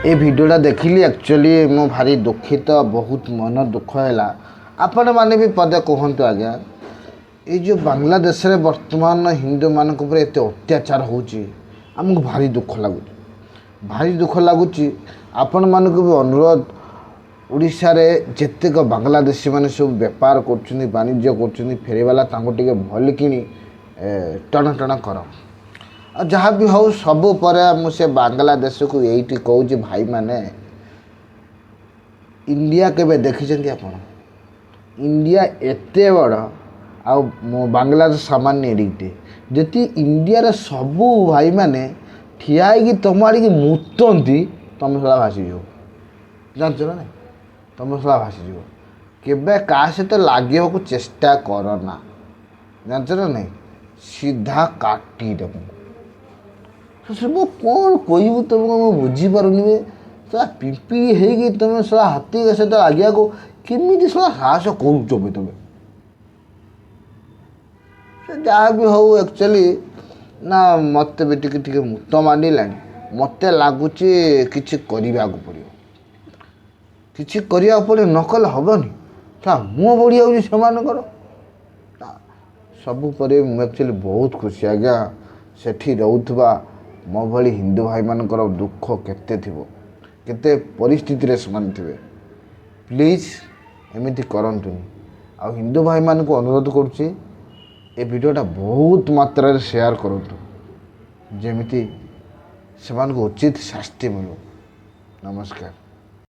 ये भिडियोटा देखिली एक्चुअली मो भारी दुखित बहुत मन दुख है। आपण मैंने भी पदे कहतु आज्ञा ये जो बांग्लादेश रे वर्तमान हिंदू मान एत अत्याचार होमको भारी दुख लगुच भारी दुख लगुच। आपण मानक भी अनुरोध उड़ीसा रे जेतेक बांग्लादेशी माने सब बेपार कर वाणिज्य कर फेरीवाला टे भल कि टण टण कर जहाँ भी हो सबू पर मुझे बांग्लादेश को यही कहूँ भाई माने इंडिया केबे देखी आपण इंडिया एते बड़ आ बांग्लादेश सामान्य एडिटे जी इंडिया रे सबू भाई माने ठिया होगी तुम आड़ की मुतंती तुम सला भासीज जानच ना तुम सला भासीज केबे क्या सहित लगे को चेष्टा करना जानच ना नहीं सीधा काटी देबू सब कौन कहबू तुमको मैं बुझीपारूनी सला पिंपी होगी तुम सला हाथी के सहित लगे को केमी सला साहस करुच तुम जहाँ भी हो एक्चुअली ना मत भी टिके मुत मांडला मत लगुच कि करने पड़ो कि पड़े नकल हेनी मुँह बढ़ी जाकर सबुपर एक्चुअली बहुत खुशी आज्ञा सेठी रोथबा मो भली हिंदू भाई मानकर दुख केते थिबो केते परिस्थिति रे समान थे प्लीज एमती करंतुनी आ हिंदू भाई मान को अनुरोध करुच्ची ए वीडियोटा बहुत मात्रा शेयर करंतु जेमिति सेमान को उचित शास्ति मिलो। नमस्कार।